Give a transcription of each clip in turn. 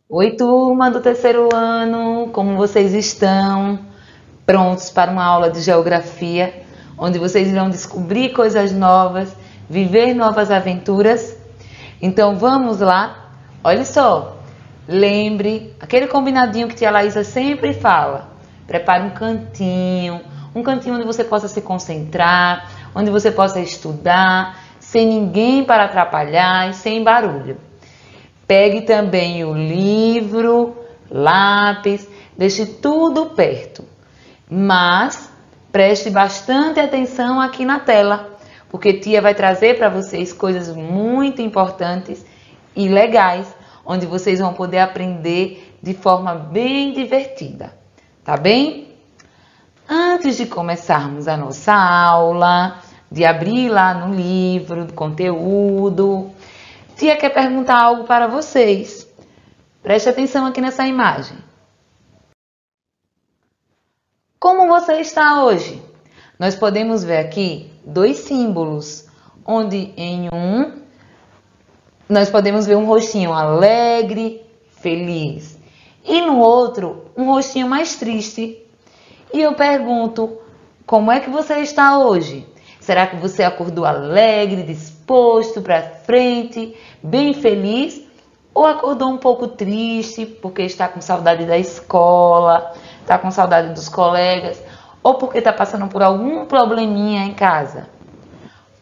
Oi, turma do terceiro ano, como vocês estão? Prontos para uma aula de geografia, onde vocês irão descobrir coisas novas, viver novas aventuras? Então vamos lá? Olha só, lembre aquele combinadinho que tia Laísa sempre fala. Prepare um cantinho onde você possa se concentrar, onde você possa estudar, sem ninguém para atrapalhar e sem barulho. Pegue também o livro, lápis, deixe tudo perto. Mas preste bastante atenção aqui na tela, porque tia vai trazer para vocês coisas muito importantes e legais, onde vocês vão poder aprender de forma bem divertida, tá bem? Antes de começarmos a nossa aula, de abrir lá no livro, do conteúdo, tia quer perguntar algo para vocês. Preste atenção aqui nessa imagem. Como você está hoje? Nós podemos ver aqui dois símbolos, onde em um nós podemos ver um rostinho alegre, feliz, e no outro um rostinho mais triste. E eu pergunto, como é que você está hoje? Será que você acordou alegre, disposto para frente, bem feliz? Ou acordou um pouco triste porque está com saudade da escola, está com saudade dos colegas, ou porque está passando por algum probleminha em casa?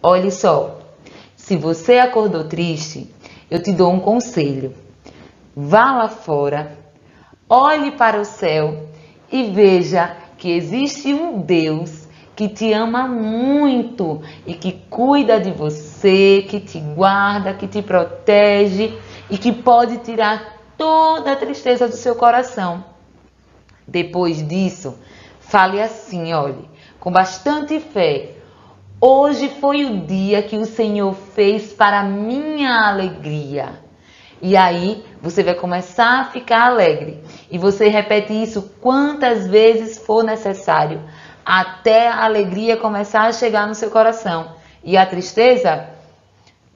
Olha só, se você acordou triste, eu te dou um conselho. Vá lá fora, olhe para o céu e veja que existe um Deus que te ama muito e que cuida de você, que te guarda, que te protege e que pode tirar toda a tristeza do seu coração. Depois disso, fale assim, olhe, com bastante fé. Hoje foi o dia que o Senhor fez para minha alegria. E aí, você vai começar a ficar alegre. E você repete isso quantas vezes for necessário, até a alegria começar a chegar no seu coração. E a tristeza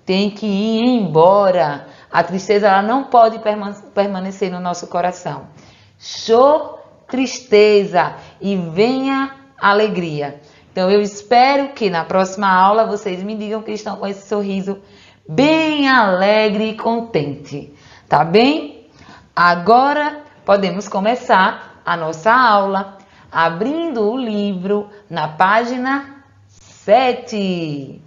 tem que ir embora. A tristeza ela não pode permanecer no nosso coração. Show, tristeza e venha alegria. Então eu espero que na próxima aula vocês me digam que estão com esse sorriso bem alegre e contente. Tá bem? Agora podemos começar a nossa aula abrindo o livro na página 7.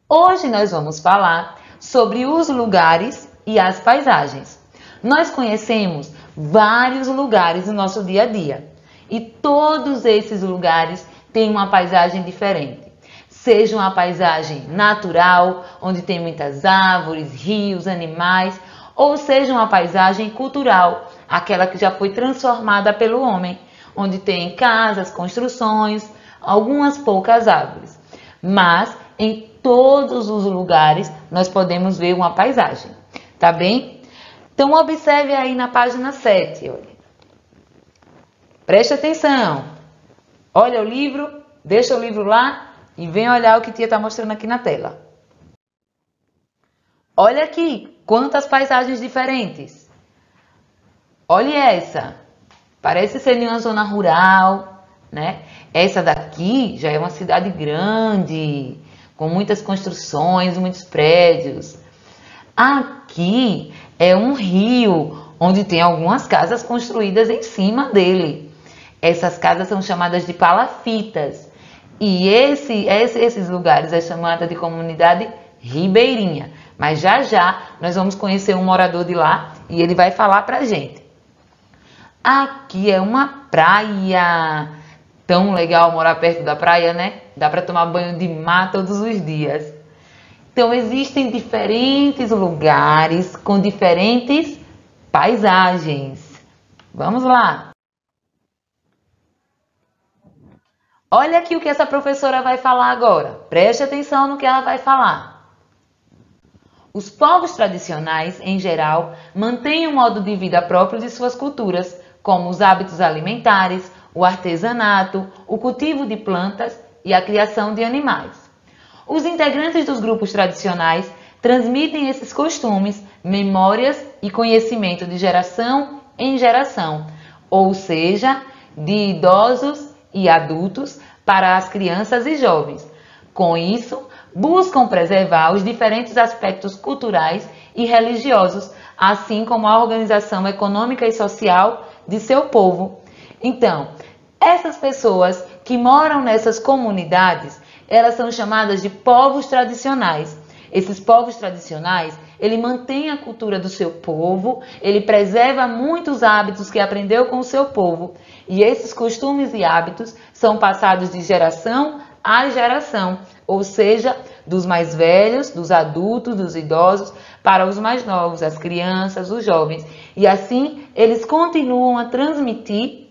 Hoje nós vamos falar sobre os lugares e as paisagens. Nós conhecemos vários lugares no nosso dia a dia e todos esses lugares têm uma paisagem diferente. Seja uma paisagem natural, onde tem muitas árvores, rios, animais, ou seja uma paisagem cultural, aquela que já foi transformada pelo homem, onde tem casas, construções, algumas poucas árvores. Mas em todos os lugares nós podemos ver uma paisagem, tá bem? Então observe aí na página 7, olha. Preste atenção. Olha o livro, deixa o livro lá e vem olhar o que tia está mostrando aqui na tela. Olha aqui, quantas paisagens diferentes. Olha essa, parece ser de uma zona rural, né? Essa daqui já é uma cidade grande, com muitas construções, muitos prédios. Aqui é um rio, onde tem algumas casas construídas em cima dele. Essas casas são chamadas de palafitas. E esses lugares é chamada de comunidade ribeirinha. Mas já já nós vamos conhecer um morador de lá e ele vai falar pra gente. Aqui é uma praia. Tão legal morar perto da praia, né? Dá para tomar banho de mar todos os dias. Então existem diferentes lugares com diferentes paisagens. Vamos lá. Olha aqui o que essa professora vai falar agora. Preste atenção no que ela vai falar. Os povos tradicionais, em geral, mantêm um modo de vida próprio de suas culturas, como os hábitos alimentares, o artesanato, o cultivo de plantas e a criação de animais. Os integrantes dos grupos tradicionais transmitem esses costumes, memórias e conhecimento de geração em geração, ou seja, de idosos e adultos para as crianças e jovens. Com isso, buscam preservar os diferentes aspectos culturais e religiosos, assim como a organização econômica e social de seu povo. Então, essas pessoas que moram nessas comunidades, elas são chamadas de povos tradicionais. Esses povos tradicionais, ele mantém a cultura do seu povo, ele preserva muitos hábitos que aprendeu com o seu povo. E esses costumes e hábitos são passados de geração a geração, ou seja, dos mais velhos, dos adultos, dos idosos, para os mais novos, as crianças, os jovens. E assim, eles continuam a transmitir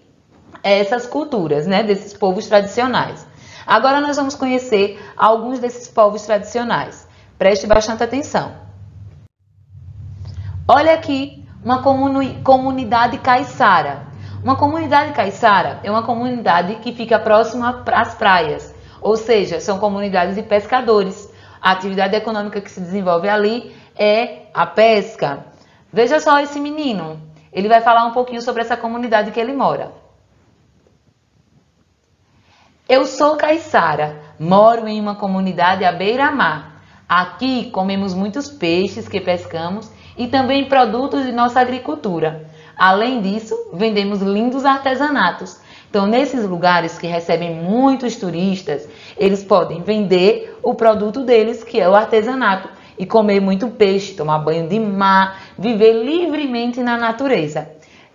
essas culturas, né, desses povos tradicionais. Agora nós vamos conhecer alguns desses povos tradicionais. Preste bastante atenção. Olha aqui uma comunidade caiçara. Uma comunidade caiçara é uma comunidade que fica próxima às praias, ou seja, são comunidades de pescadores. A atividade econômica que se desenvolve ali é a pesca. Veja só esse menino, ele vai falar um pouquinho sobre essa comunidade que ele mora. Eu sou caiçara, moro em uma comunidade à beira-mar. Aqui comemos muitos peixes que pescamos e também produtos de nossa agricultura. Além disso, vendemos lindos artesanatos. Então, nesses lugares que recebem muitos turistas, eles podem vender o produto deles, que é o artesanato, e comer muito peixe, tomar banho de mar, viver livremente na natureza.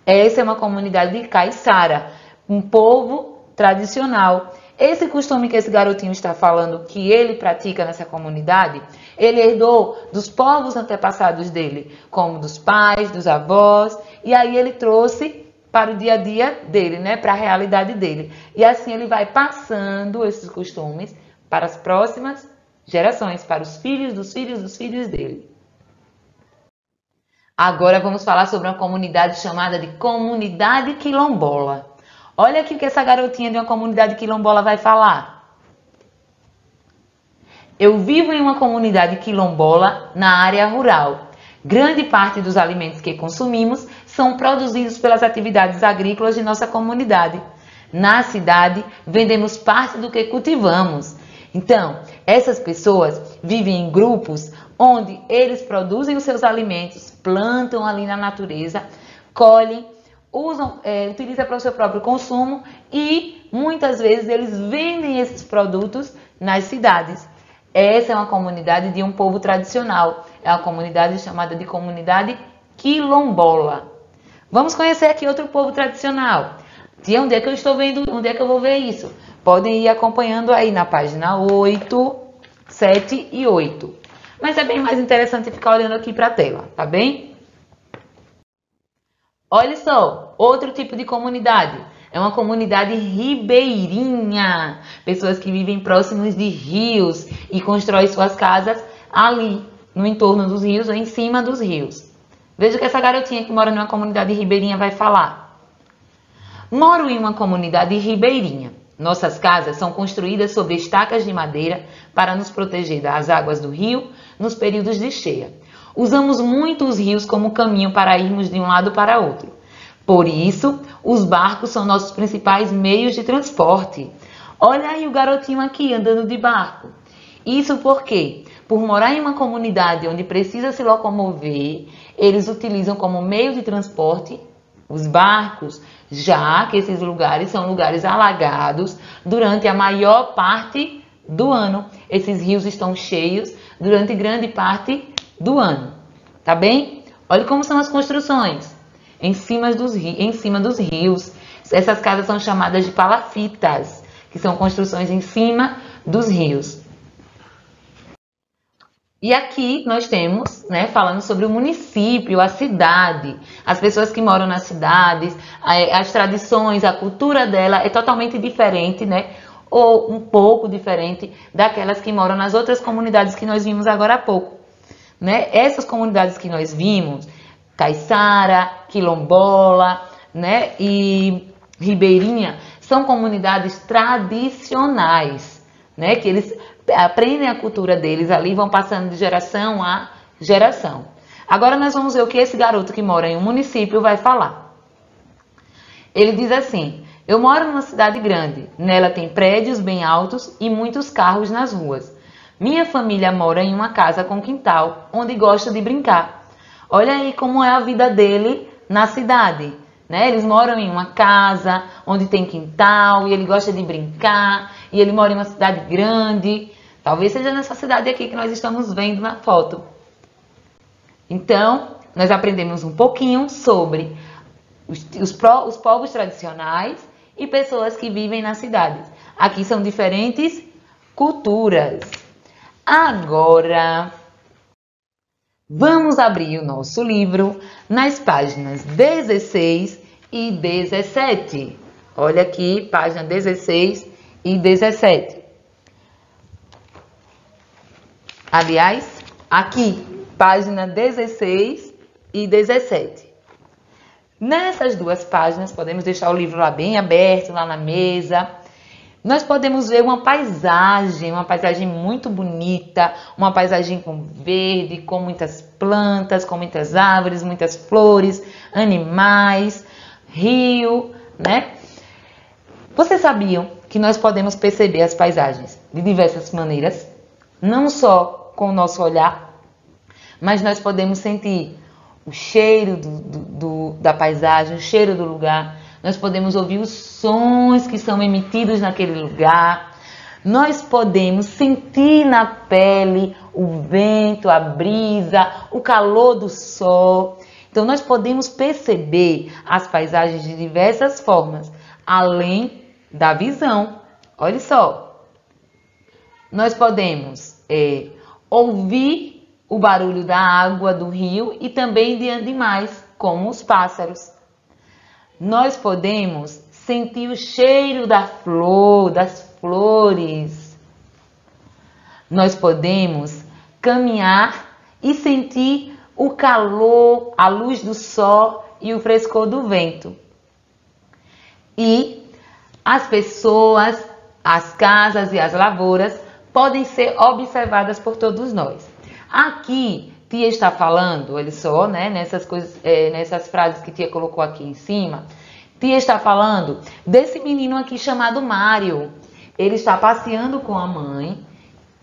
Essa é uma comunidade caiçara, um povo tradicional. Esse costume que esse garotinho está falando, que ele pratica nessa comunidade, ele herdou dos povos antepassados dele, como dos pais, dos avós, e aí ele trouxe para o dia a dia dele, né, para a realidade dele. E assim ele vai passando esses costumes para as próximas gerações, para os filhos dos filhos dos filhos dele. Agora vamos falar sobre uma comunidade chamada de comunidade quilombola. Olha aqui o que essa garotinha de uma comunidade quilombola vai falar. Eu vivo em uma comunidade quilombola na área rural. Grande parte dos alimentos que consumimos são produzidos pelas atividades agrícolas de nossa comunidade. Na cidade, vendemos parte do que cultivamos. Então, essas pessoas vivem em grupos onde eles produzem os seus alimentos, plantam ali na natureza, colhem, utilizam para o seu próprio consumo e muitas vezes eles vendem esses produtos nas cidades. Essa é uma comunidade de um povo tradicional, é uma comunidade chamada de comunidade quilombola. Vamos conhecer aqui outro povo tradicional. Tia, onde é que eu estou vendo, onde é que eu vou ver isso? Podem ir acompanhando aí na página 8, 7 e 8. Mas é bem mais interessante ficar olhando aqui para a tela, tá bem? Olha só, outro tipo de comunidade. É uma comunidade ribeirinha. Pessoas que vivem próximos de rios e constroem suas casas ali, no entorno dos rios ou em cima dos rios. Veja o que essa garotinha que mora numa comunidade ribeirinha vai falar. Moro em uma comunidade ribeirinha. Nossas casas são construídas sobre estacas de madeira para nos proteger das águas do rio nos períodos de cheia. Usamos muito os rios como caminho para irmos de um lado para outro. Por isso, os barcos são nossos principais meios de transporte. Olha aí o garotinho aqui andando de barco. Isso porque, por morar em uma comunidade onde precisa se locomover, eles utilizam como meio de transporte os barcos, já que esses lugares são lugares alagados durante a maior parte do ano. Esses rios estão cheios durante grande parte do ano, tá bem? Olha como são as construções em cima dos rios. Essas casas são chamadas de palafitas, que são construções em cima dos rios. E aqui nós temos, né, falando sobre o município, a cidade, as pessoas que moram nas cidades, as tradições, a cultura dela é totalmente diferente, né, ou um pouco diferente daquelas que moram nas outras comunidades que nós vimos agora há pouco, né? Essas comunidades que nós vimos, caiçara, quilombola, né, e ribeirinha são comunidades tradicionais, né, que eles aprendem a cultura deles ali, vão passando de geração a geração. Agora nós vamos ver o que esse garoto que mora em um município vai falar. Ele diz assim: eu moro numa cidade grande, nela tem prédios bem altos e muitos carros nas ruas. Minha família mora em uma casa com quintal, onde gosta de brincar. Olha aí como é a vida dele na cidade, né? Eles moram em uma casa onde tem quintal e ele gosta de brincar, e ele mora em uma cidade grande. Talvez seja nessa cidade aqui que nós estamos vendo na foto. Então, nós aprendemos um pouquinho sobre os povos tradicionais e pessoas que vivem nas cidades. Aqui são diferentes culturas. Agora, vamos abrir o nosso livro nas páginas 16 e 17. Olha aqui, página 16 e 17. Aliás, aqui, página 16 e 17. Nessas duas páginas, podemos deixar o livro lá bem aberto, lá na mesa. Nós podemos ver uma paisagem muito bonita, uma paisagem com verde, com muitas plantas, com muitas árvores, muitas flores, animais, rio, né? Vocês sabiam que nós podemos perceber as paisagens de diversas maneiras? Não só com o nosso olhar, mas nós podemos sentir o cheiro da paisagem, o cheiro do lugar. Nós podemos ouvir os sons que são emitidos naquele lugar. Nós podemos sentir na pele o vento, a brisa, o calor do sol. Então, nós podemos perceber as paisagens de diversas formas, além da visão. Olha só. Nós podemos ouvir o barulho da água do rio e também de animais, como os pássaros. Nós podemos sentir o cheiro da flor, das flores. Nós podemos caminhar e sentir o calor, a luz do sol e o frescor do vento. E as pessoas, as casas e as lavouras podem ser observadas por todos nós. Aqui, Tia está falando, olha só, né, nessas frases que Tia colocou aqui em cima. Tia está falando desse menino aqui chamado Mário. Ele está passeando com a mãe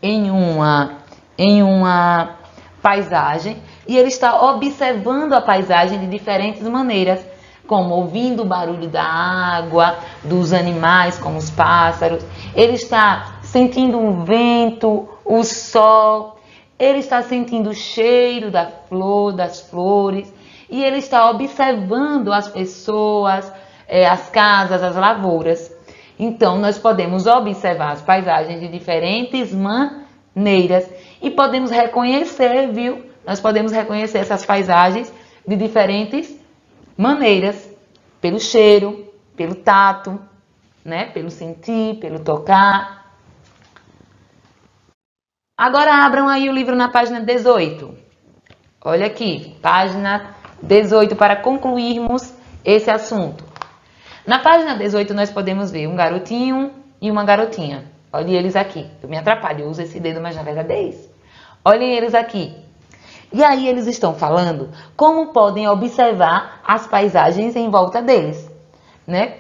em uma paisagem e ele está observando a paisagem de diferentes maneiras, como ouvindo o barulho da água, dos animais, como os pássaros. Ele está sentindo o vento, o sol. Ele está sentindo o cheiro da flor, das flores, e ele está observando as pessoas, as casas, as lavouras. Então, nós podemos observar as paisagens de diferentes maneiras e podemos reconhecer, viu? Nós podemos reconhecer essas paisagens de diferentes maneiras, pelo cheiro, pelo tato, né? Pelo sentir, pelo tocar. Agora abram aí o livro na página 18. Olha aqui, página 18, para concluirmos esse assunto. Na página 18 nós podemos ver um garotinho e uma garotinha. Olhem eles aqui. Eu me atrapalho, eu uso esse dedo, mas na verdade é esse. Olhem eles aqui. E aí eles estão falando como podem observar as paisagens em volta deles, né?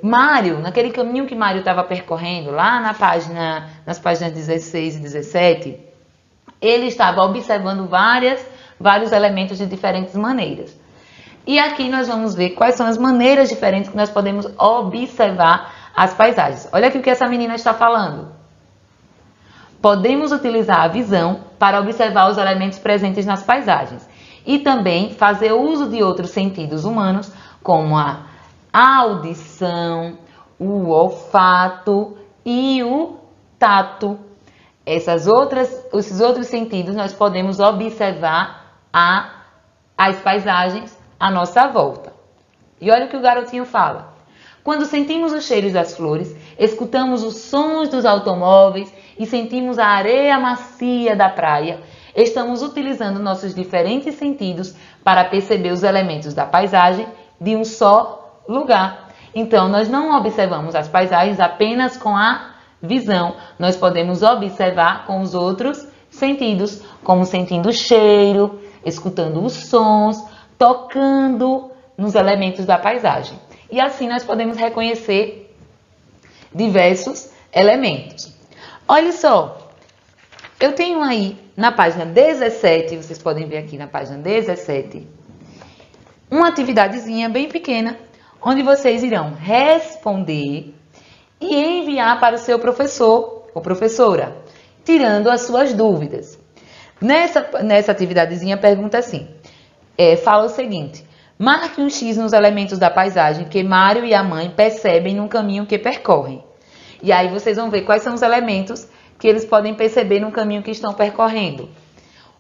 Mário, naquele caminho que Mário estava percorrendo, lá nas páginas 16 e 17, ele estava observando vários elementos de diferentes maneiras. E aqui nós vamos ver quais são as maneiras diferentes que nós podemos observar as paisagens. Olha aqui o que essa menina está falando. Podemos utilizar a visão para observar os elementos presentes nas paisagens e também fazer uso de outros sentidos humanos, como a audição, o olfato e o tato. Esses outros sentidos nós podemos observar as paisagens à nossa volta. E olha o que o garotinho fala. Quando sentimos os cheiros das flores, escutamos os sons dos automóveis e sentimos a areia macia da praia, estamos utilizando nossos diferentes sentidos para perceber os elementos da paisagem de um só lugar. Então, nós não observamos as paisagens apenas com a visão. Nós podemos observar com os outros sentidos, como sentindo o cheiro, escutando os sons, tocando nos elementos da paisagem. E assim nós podemos reconhecer diversos elementos. Olha só, eu tenho aí na página 17, vocês podem ver aqui na página 17, uma atividadezinha bem pequena, onde vocês irão responder e enviar para o seu professor ou professora, tirando as suas dúvidas. Nessa atividadezinha pergunta assim, fala o seguinte: marque um X nos elementos da paisagem que Mário e a mãe percebem no caminho que percorrem. E aí vocês vão ver quais são os elementos que eles podem perceber no caminho que estão percorrendo.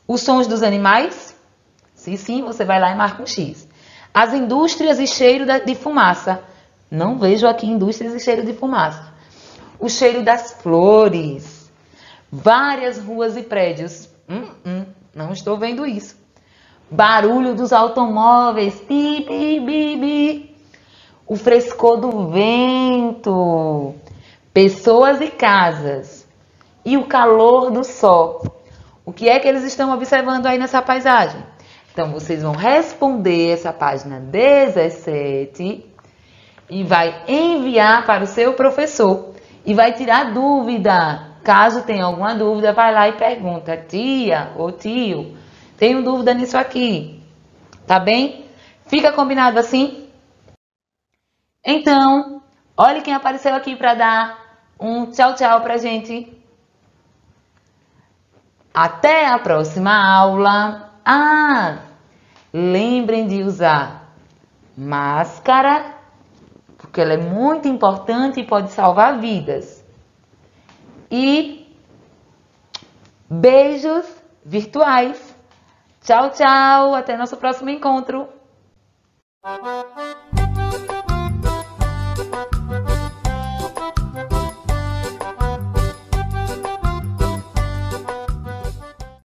Os sons dos animais? Se sim, você vai lá e marca um X. As indústrias e cheiro de fumaça. Não vejo aqui indústrias e cheiro de fumaça. O cheiro das flores. Várias ruas e prédios. Não estou vendo isso. Barulho dos automóveis. Bi, bi, bi, bi. O frescor do vento. Pessoas e casas. E o calor do sol. O que é que eles estão observando aí nessa paisagem? Então, vocês vão responder essa página 17 e vai enviar para o seu professor e vai tirar dúvida. Caso tenha alguma dúvida, vai lá e pergunta: tia ou tio, tenho dúvida nisso aqui. Tá bem? Fica combinado assim? Então, olha quem apareceu aqui para dar um tchau, tchau pra gente. Até a próxima aula. Lembrem de usar máscara, porque ela é muito importante e pode salvar vidas. E beijos virtuais. Tchau, tchau. Até nosso próximo encontro.